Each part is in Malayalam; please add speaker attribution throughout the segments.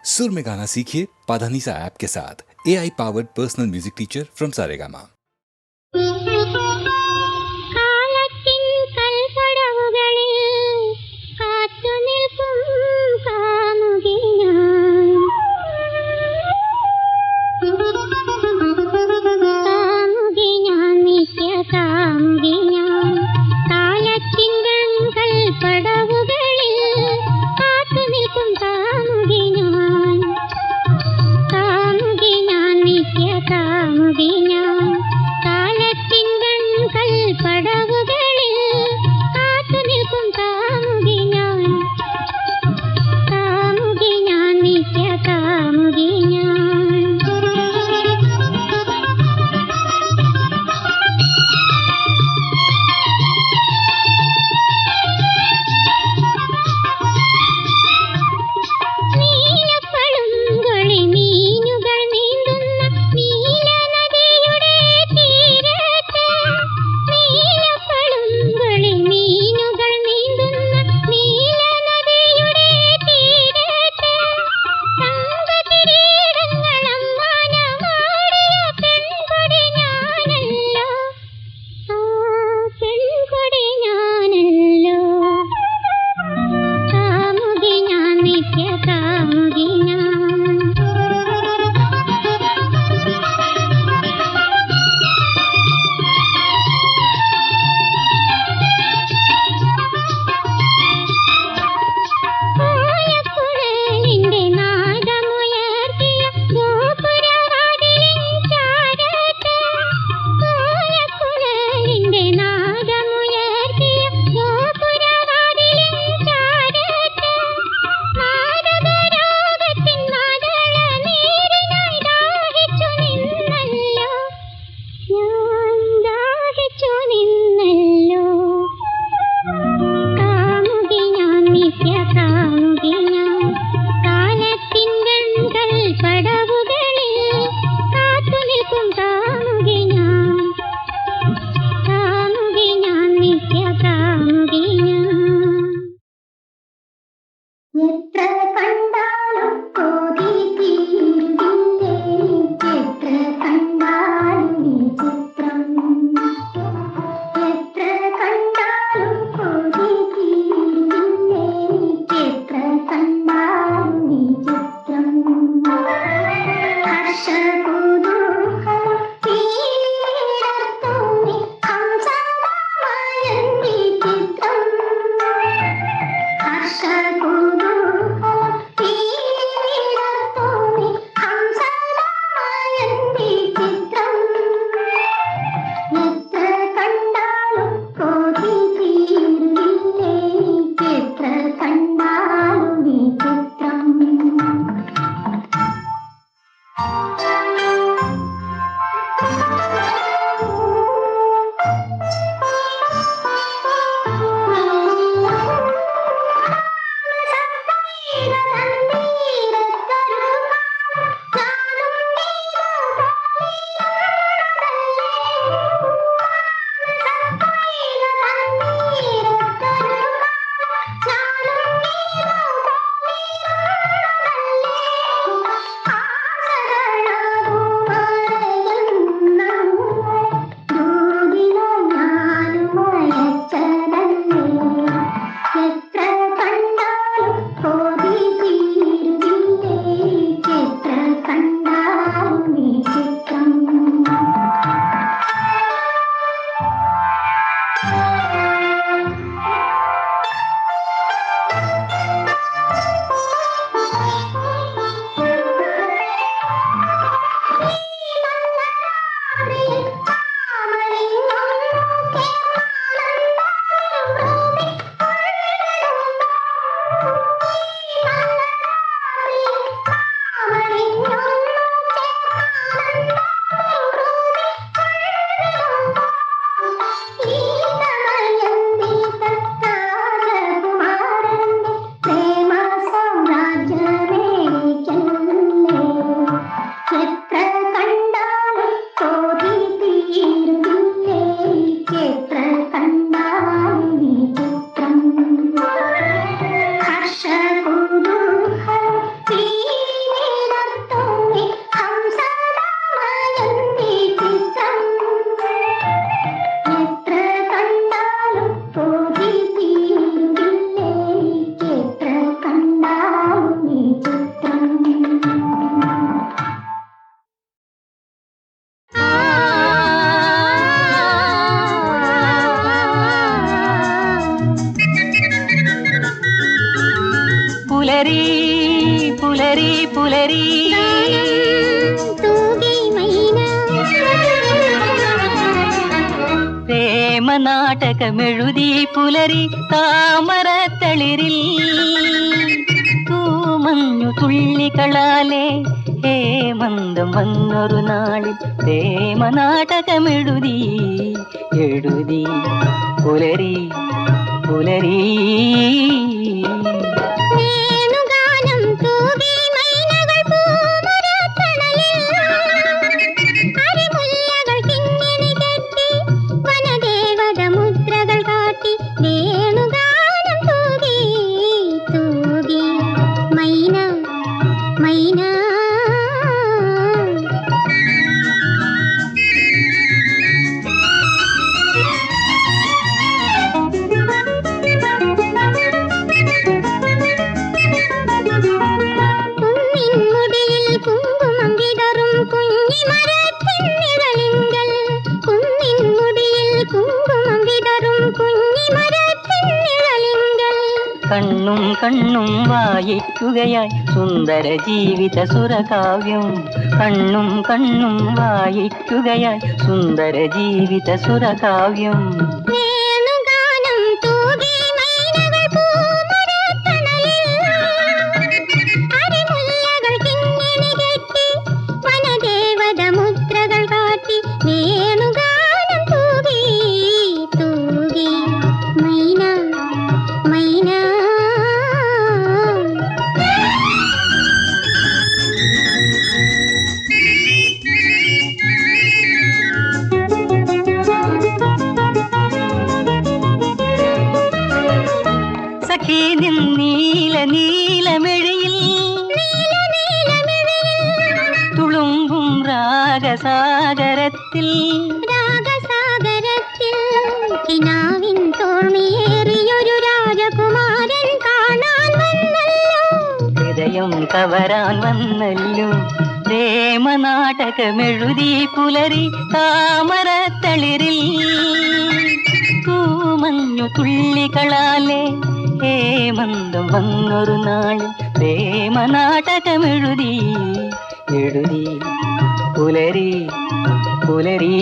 Speaker 1: सुर में गाना सीखिए पाधानीसा ऐप के साथ। AI powered personal music teacher from Saregama.
Speaker 2: കാമുകി ഞാൻ പുലരി പുലരി പ്രേമനാടകമെഴുതി പുലരി താമരത്തളിരിൽ തൂമഞ്ഞു തുള്ളികളാലേ ഹേമന്തം വന്നൊരു നാളിൽ പ്രേമനാടകമെഴുതി എഴുതി പുലരി പുലരി കണ്ണും കണ്ണും വായിക്കുകയായി സുന്ദര ജീവിത സുരകാവ്യം കണ്ണും കണ്ണും വായിക്കുകയായി സുന്ദര ജീവിത സുരകാവ്യം നീല നീലമിഴിയിൽ തുളുമ്പും രാഗസാഗരത്തിൽ കിനാവിൻ തോണിയേറിയൊരു രാജകുമാരൻ കാണാൻ വന്നല്ലോ ഹൃദയം കവരാൻ വന്നല്ലോ പ്രേമനാടകമെഴുതി പുലരി താമരത്തളിരിൽ തൂമഞ്ഞു തുള്ളികളാലേ ഹേമന്തം വന്നൊരു നാളിൽ പ്രേമനാടകമെഴുതി എഴുതി പുലരി പുലരി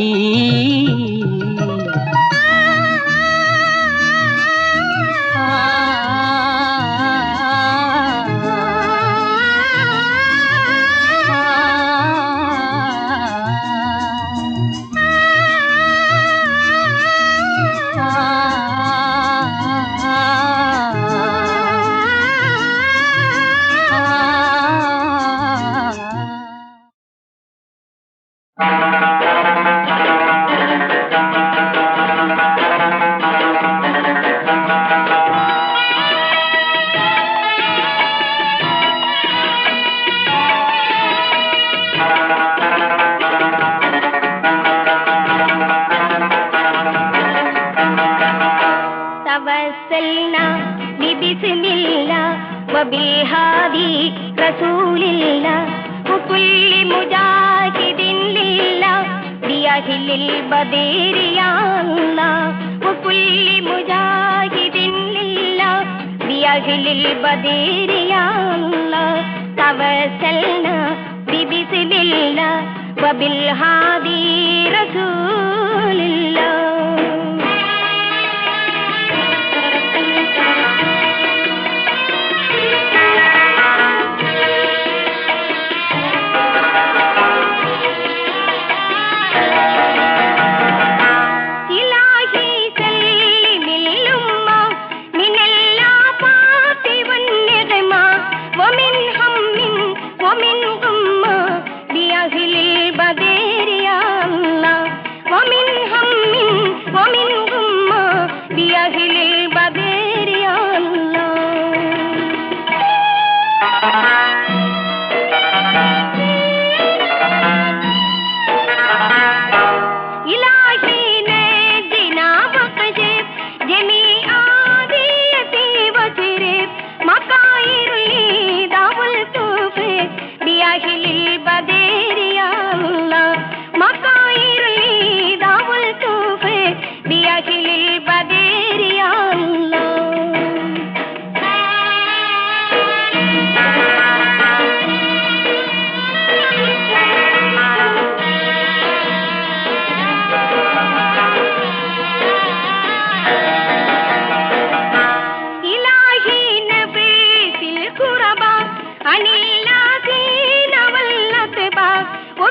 Speaker 3: وبالهادي رسول الله وكل مجاهد لله بأهل البدر يا الله وكل مجاهد لله بأهل البدر يا الله توسلنا ببسم الله وبالهادي رسول الله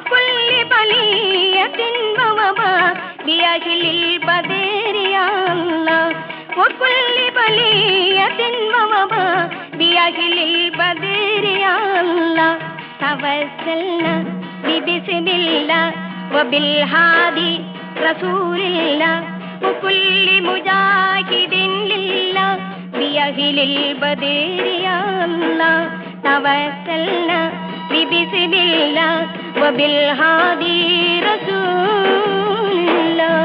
Speaker 3: وكل بلية ووباء بأهل البدر يا الله وكل بلية ووباء بأهل البدر يا الله توسلنا ببسم الله وبالهادي رسول الله وكل مجاهد لله بأهل البدر يا الله توسلنا ببسم الله وبالهادي رسول الله.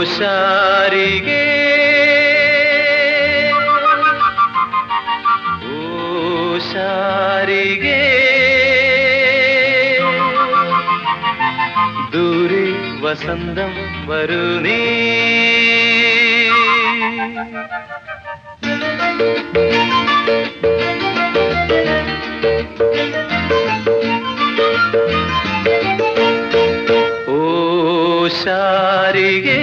Speaker 4: ಶಾರಿಗೆ ಶಾರಿಗೆ ദൂരെ വസന്തം വരുന്നേ ഓ ശാരികേ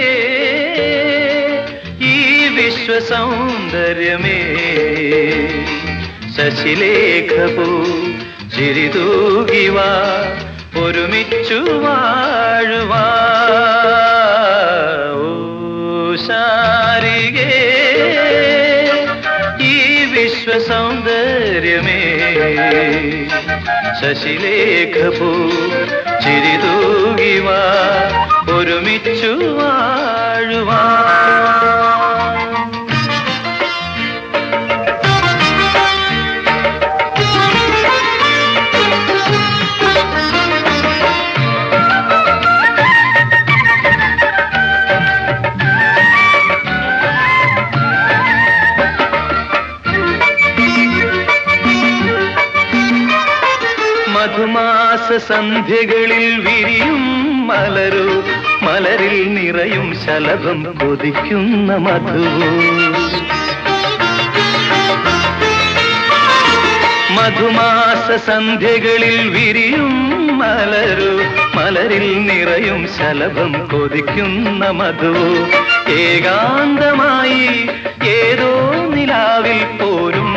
Speaker 4: ഈ വിശ്വസൗന്ദര്യമേ ശശിലേഖപൂ ചിരിതൂകിവാ ഒരുമിച്ചു വാഴുവാ ഓ ശാരികേ ഈ വിശ്വസൗന്ദര്യമേ ശശിലേഖപൂ ചിരിതൂകിവാ ഒരുമിച്ചു വാഴുവാ മധുമാസ സന്ധ്യകളിൽ വിരിയും മലരു മലരിൽ നിറയും ശലഭം കൊതിക്കുന്ന മധു മധുമാസ സന്ധ്യകളിൽ വിരിയും മലരു മലരിൽ നിറയും ശലഭം കൊതിക്കുന്ന മധു ഏകാന്തമായി ഏതോ നിലാവിൽ പോരും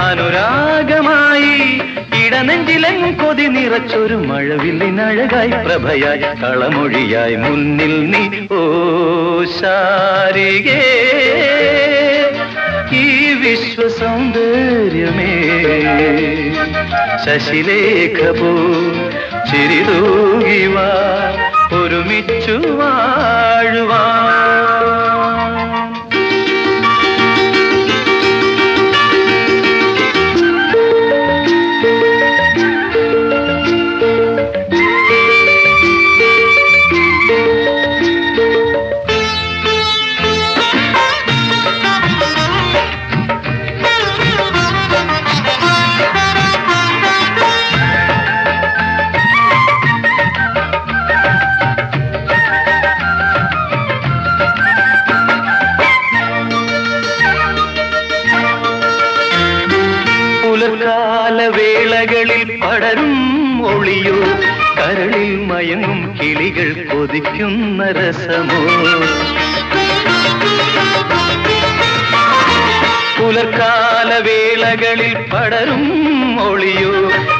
Speaker 4: അനുരാഗമായി ഇടനെഞ്ചിലൻ കൊതി നിറച്ചൊരു മഴവില്ലിനഴകായി പ്രഭയായി കളമൊഴിയായി മുന്നിൽ നീ ഓ ശാരികേ ഈ വിശ്വസൗന്ദര്യമേ ശശിലേഖപൂ ചിരിതൂകിവാ ഒരുമിച്ചു വാഴുവാ വേളകളിൽ പടരും ഒളിയോ കരളിൽ മയങ്ങും കിളികൾ കൊതിക്കുന്ന രസമോ പുലർക്കാല വേളകളിൽ പടരും ഒളിയോ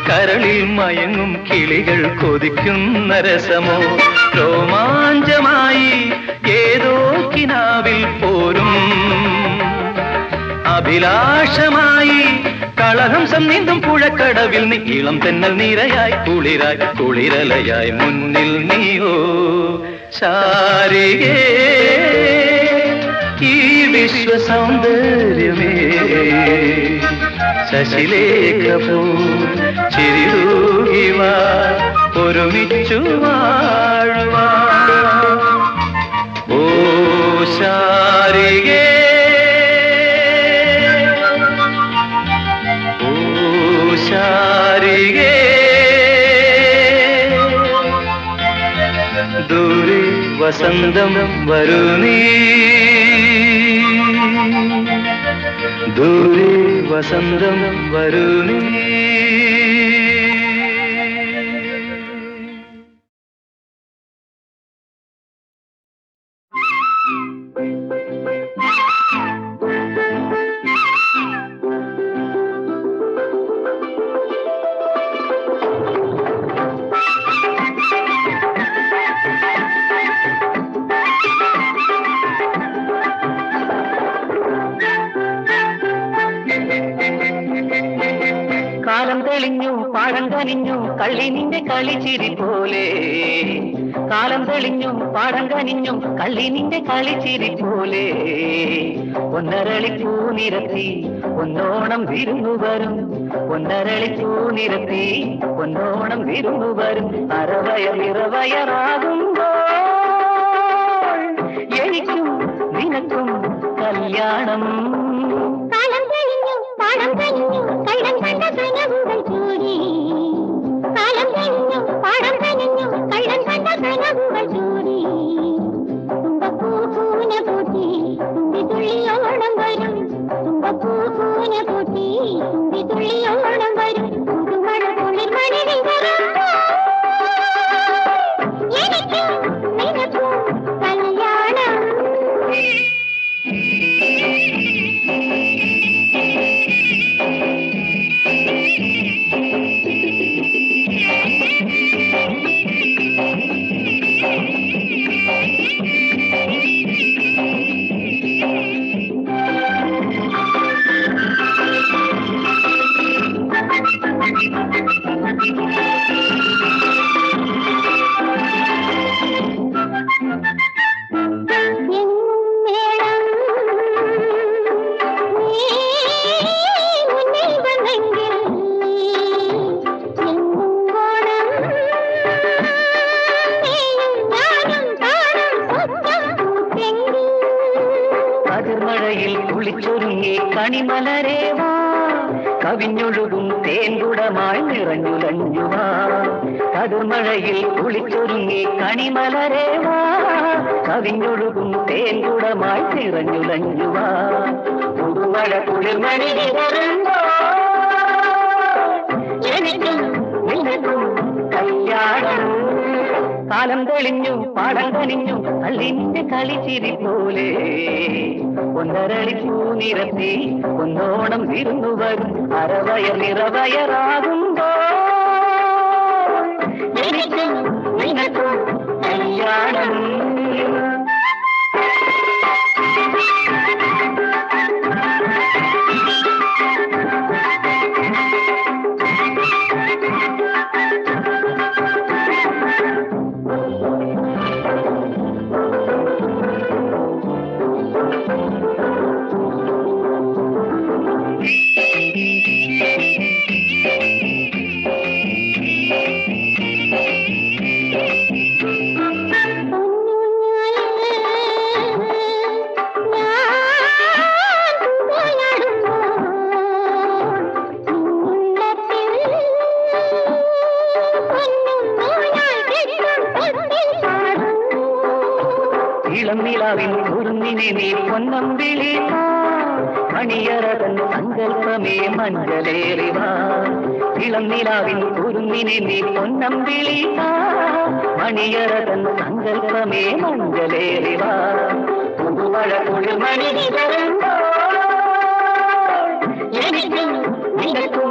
Speaker 4: കരളിൽ മയങ്ങും കിളികൾ കൊതിക്കുന്ന രസമോ രോമാഞ്ചമായി ഏതോ കിനാവിൽ പോരും അഭിലാഷമായി കളഹംസം നീന്തും പുഴക്കടവിൽ നീ ഇളം തെന്നൽ നീരയായി കുളിരായി കുളിരലയായി മുന്നിൽ നീയോ ശാരികേ ഈ വിശ്വസൗന്ദര്യമേ ശശിലേഖപൂ ചിരിതൂകിവാ ഒരുമിച്ചു വാഴുവാ ഓ ശാരികേ ശാരികേ ദൂരെ വസന്തം വരുന്നീ ദൂരെ വസന്തം വരുന്നീ
Speaker 2: പാടം കനിഞ്ഞു കള്ളി നിന്റെ കളിച്ചിരി പോലെ. കാലം തെളിഞ്ഞും പാടം കനിഞ്ഞും കള്ളി നിന്റെ കളിച്ചിരി പോലെ. പൊന്നരളിപ്പൂ നിരത്തി പൊന്നോണം വിരുന്നു വരും. പൊന്നരളിപ്പൂ നിരത്തി പൊന്നോണം വിരുന്നു വരും. അരവയറിറവയറാകുമ്പോൾ എനിക്കും നിനക്കും കല്യാണം.
Speaker 3: കാലം കഴിഞ്ഞു പാടം കഴിഞ്ഞു കള്ളം കണ്ട കനവുകൾ ചൂടി. കാലം കഴിഞ്ഞു പാടം കഴിഞ്ഞു കള്ളം കണ്ട കനവുകൾ ചൂടി. തുമ്പപ്പൂന പൂട്ടി തുമ്പി തുള്ളിയോണം വരും. തുമ്പപ്പൂന പൂട്ടി തുമ്പി തുള്ളിയോണം വരും. പുതുമഴ കുളിർമണി വിതറുമ്പോൾ എനിക്കും നിനക്കും കല്യാണം.
Speaker 2: കതിർമഴയിൽ കുളിച്ചൊരുങ്ങി കണിമലരേവാ. കവിഞ്ഞൊഴുകും തേൻകുടമായി നിറഞ്ഞുലഞ്ഞുവാ. കതിർമഴയിൽ കുളിച്ചൊരുങ്ങി കണിമലരേവാ. കവിഞ്ഞൊഴുകും തേൻകുടമായി നിറഞ്ഞുലഞ്ഞുവാ. പുതുമഴ കുളിർമണി വിതറുമ്പോൾ എനിക്കും നിനക്കും കല്യാണം. കാലം തെളിഞ്ഞു പാടം കനിഞ്ഞു കള്ളിന്റെ കളിച്ചിരി പോലെ. പൊന്നരളിപ്പൂ നിരത്തി പൊന്നോണം വിരുന്നു വരും. അരവയറിറവയറാകുമ്പോൾ എനിക്കും നിനക്കും കല്യാണം. ഇളം നിലാവിൻ കുറുന്നിനെ നീ പൊന്നമ്പിളി മണിയറതൻ സങ്കൽപ്പമേ മഞ്ചലേറിവാ. ഇളം നിലാവിൻ കുറുന്നിനെ നീ പൊന്നമ്പിളി മണിയറതൻ സങ്കൽപ്പമേ മഞ്ചലേറിവാ. പുതുമഴ കുളിർമണി വിതറുമ്പോൾ എനിക്കും നിനക്കും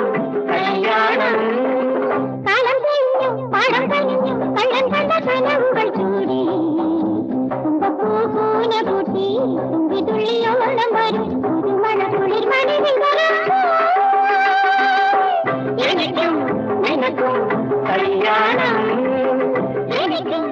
Speaker 2: കല്യാണം.
Speaker 3: കാലം കഴിഞ്ഞു പാടം കഴിഞ്ഞു കള്ളം കണ്ട കനവുകൾ ചൂടി. തുമ്പപ്പൂന പൂട്ടി തുമ്പി തുള്ളിയോളം വരും. പുതുമഴ കുളിർമണി വിതറുമ്പോൾ
Speaker 2: എനിക്കും നിനക്കും കല്യാണം.
Speaker 3: എനിക്കും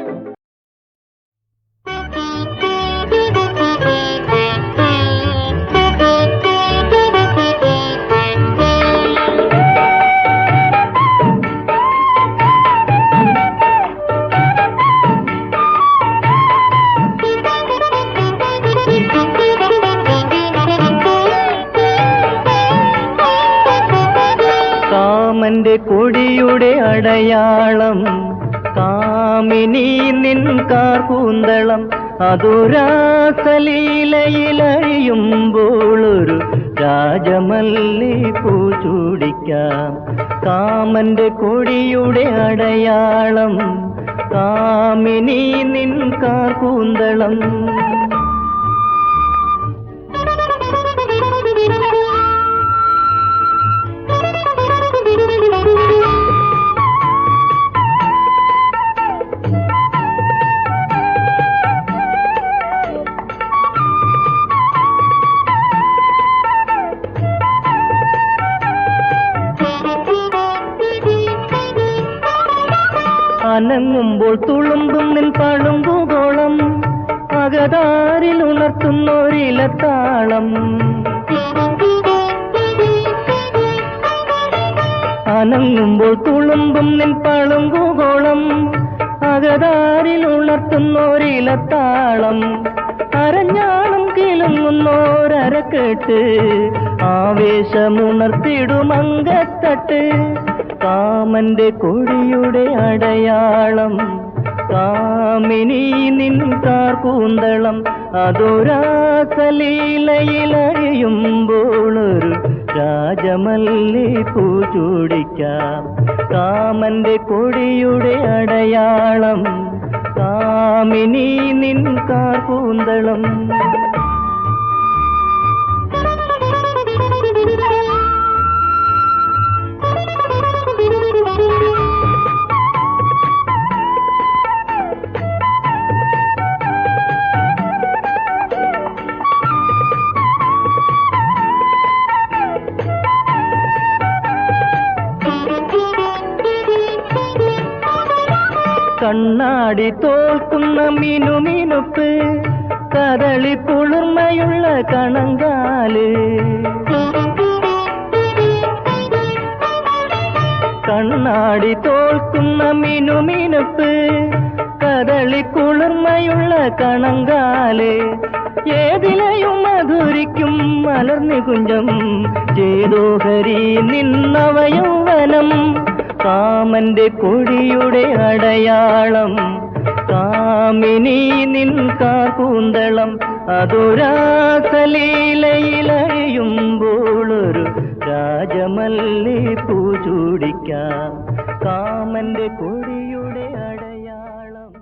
Speaker 2: കാമന്റെ കൊടിയുടെ അടയാളം കാമിനി നിൻ കാർകൂന്തളം. അതുരാസലീലയിലഴിയുമ്പോളൊരു രാജമല്ലി പൂ ചൂടിക്കാം. കാമന്റെ കൊടിയുടെ അടയാളം കാമിനി നിൻ കാർകൂന്തളം.
Speaker 5: അനങ്ങുമ്പോൾ തുളുമ്പും നിൻ പളുങ്കുകോളം അകതാരിൽ ഉണർത്തുന്നൊരിലത്താളം. അനങ്ങുമ്പോൾ തുളുമ്പും നിൻ പളുങ്കുകോളം അകതാരിൽ ഉണർത്തുന്നൊരിലത്താളം. അരഞ്ഞാണം കിളുങ്ങുന്നോരരക്കെട്ട് ആവേശമുണർത്തിടുമങ്കത്തട്ട്. കാമന്റെ കൊടിയുടെ അടയാളം കാമിനി നിൻ കാർകൂന്തളം. അതൊരാസലീലയിലഴിയുമ്പോളൊരു രാജമല്ലിപ്പൂ ചൂടിക്കാം. കാമന്റെ കൊടിയുടെ അടയാളം കാമിനി നിൻ കാർകൂന്തളം. കണ്ണാടി തോൽക്കുന്ന മിനുമിനുപ്പ് കദളി കുളിർമയുള്ള കണങ്കാല്. കണ്ണാടി തോൽക്കുന്ന മിനുമിനുപ്പ് കദളി കുളിർമയുള്ള കണങ്കാല്. ഏതിലയും മധുരിക്കും മലർനികുഞ്ചം ചേതോഹരി നിന്നവയൗവനം. കാമന്റെ കൊടിയുടെ അടയാളം കാമിനി നിൻ കാർകൂന്തളം. അതൊരാസലീലയിലഴിയുമ്പോളൊരു രാജമല്ലിപ്പൂ ചൂടിക്കാം. കാമന്റെ കൊടിയുടെ അടയാളം.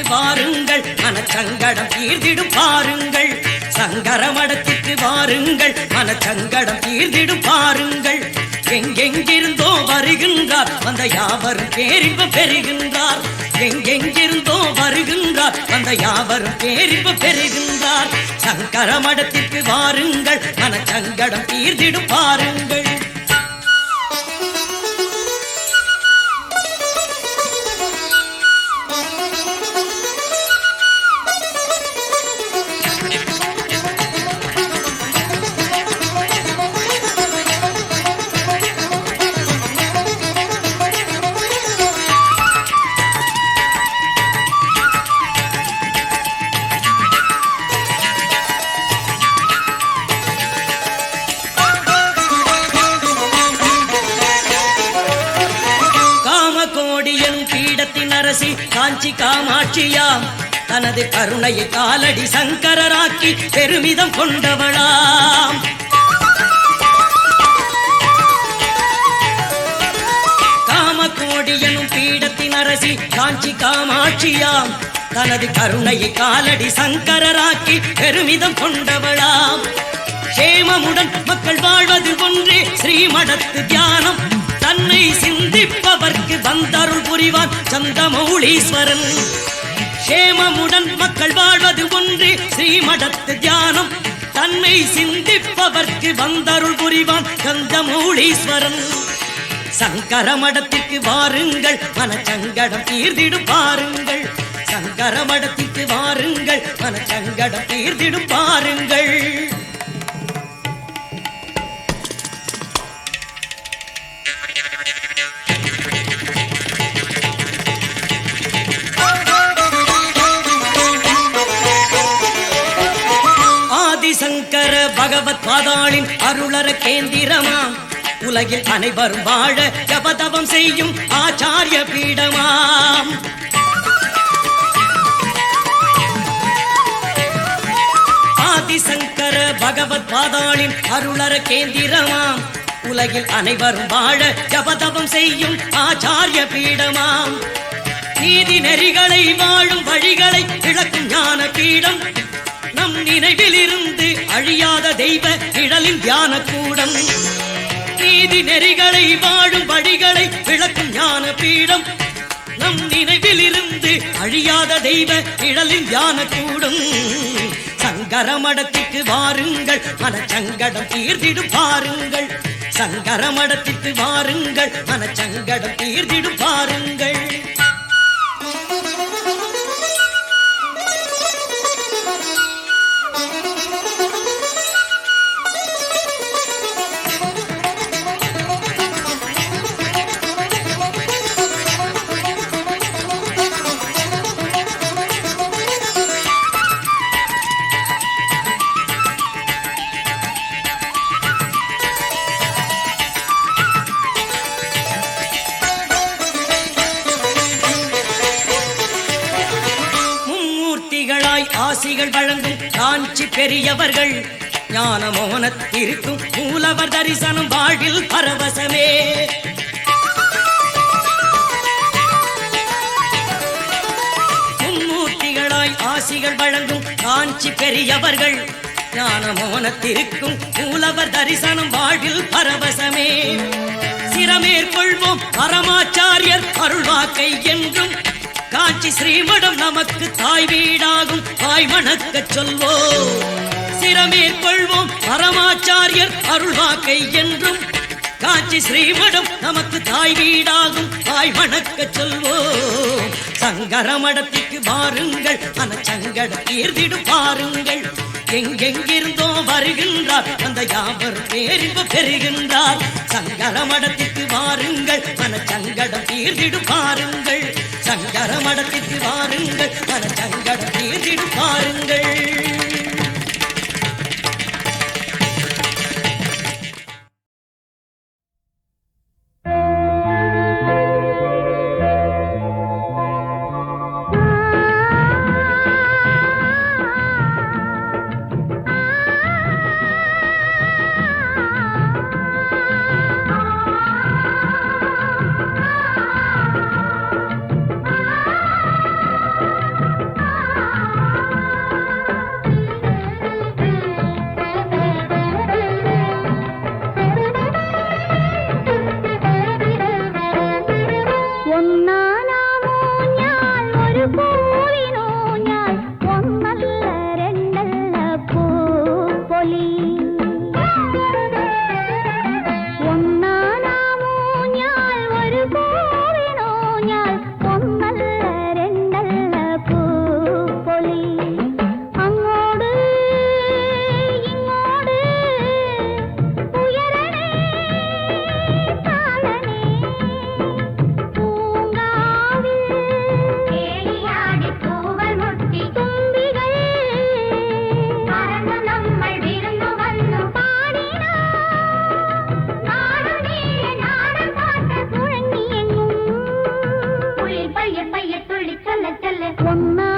Speaker 6: மடத்திற்கு வாருங்கள் மனச்சங்கடம் தீர்ந்திடும் பாருங்கள் சங்கர மடத்திற்கு வாருங்கள் மனச்சங்கடம் தீர்ந்திடும் பாருங்கள் எங்கெங்கிருந்தோ வருகின்றார் வந்த யாவரும் பேரின்பம் பெறுகின்றார் எங்கெங்கிருந்தோ வருகின்றார் வந்த யாவரும் பேரின்பம் பெறுகின்றார் சங்கர மடத்திற்கு வாருங்கள் மனச்சங்கடம் தீர்ந்திடும் பாருங்கள் காஞ்சி காமாட்சியாம் தனது கருணையை காலடி சங்கரராக்கி பெருமிதம் கொண்டவளாம் காமகோடி எனும் பீடத்தின் அரசி காஞ்சி காமாட்சியாம் தனது கருணையை காலடி சங்கரராக்கி பெருமிதம் கொண்டவளாம் சேமமுடன் மக்கள் வாழ்வது ஒன்றே ஸ்ரீமடத்து தியானம் தன்னை சிந்திப்பவர்க்கு வந்தருள் புரிவான் சந்தமௌலீஸ்வரன் சேமமுடன் மக்கள் வாழ்வது ஒன்றே ஸ்ரீமடத்து தியானம் தன்னை சிந்திப்பவர்க்கு வந்தருள் புரிவான் சந்தமௌலீஸ்வரன் சங்கர மடத்திற்கு வாருங்கள் மனச்சங்கடம் தீர்ந்திடும் பாருங்கள் சங்கர மடத்திற்கு வாருங்கள் மனச்சங்கடம் தீர்ந்திடும் பாருங்கள் ஆதிசங்கர பகவத் பாதாளின் அருளர கேந்திரமாம் உலகில் அனைவரும் வாழ ஜபதவம் செய்யும் ஆச்சாரிய பீடமாம் ஆதிசங்கர பகவத் பாதாளின் அருளர கேந்திரமாம் உலகில் அனைவரும் வாழ ஜபதவம் செய்யும் ஆச்சாரிய பீடமாம் நீதி நெறிகளை வாழும் வழிகளை விளக்கும் ஞான பீடம் நம் நினைவில் இருந்து அழியாத தெய்வ நிழலின் தியான கூடம் நீதி நெறிகளை வாழும் வழிகளை விளக்கும் ஞான பீடம் நம் நினைவில் இருந்து அழியாத தெய்வ நிழலின் தியான கூடம் சங்கர மடத்திற்கு வாருங்கள் மனச்சங்கடம் தீர்ந்திடும் பாருங்கள் சங்கர மடத்திற்கு வாருங்கள் மனச்சங்கடம் தீர்ந்திடும் பாருங்கள் ஆசிகள் வழங்கும் காஞ்சி பெரியவர்கள் ஞான மோனத்திற்கும் மூலவர் தரிசனம் வாழ்வில் பரவசமே மும்மூர்த்திகளாய் ஆசிகள் வழங்கும் காஞ்சி பெரியவர்கள் ஞான மோனத்திற்கும் மூலவர் தரிசனம் வாழ்வில் பரவசமே சிரமேற்கொள்வோம் பரமாச்சாரியர் அருள்வாக்கை என்றும் காஞ்சி ஸ்ரீமடம் நமக்கு தாய் வீடாகும் தாய் வணக்கச் சொல்வோம் சிரமேற்கொள்வோம் பரமாச்சாரியர் அருள்வாக்கை என்றும் காஞ்சி ஸ்ரீமடம் நமக்கு தாய் வீடாகும் தாய் வணக்கச் சொல்வோம் சங்கர மடத்திற்கு வாருங்கள் மனச்சங்கட தீர்ந்திடும் பாருங்கள் எங்கெங்கிருந்தோ வருகின்றார் அந்த யாவர் பேரின்ப பெறுகின்றார் சங்கர மடத்திற்கு வாருங்கள் மனச்சங்கடம் தீர்ந்திடும் பாருங்கள் சங்கர மடத்திற்கு வாருங்கள் மனச்சங்கடம் தீர்ந்திடும் பாருங்கள்
Speaker 3: சொல்ல சொல்ல ஒன்னா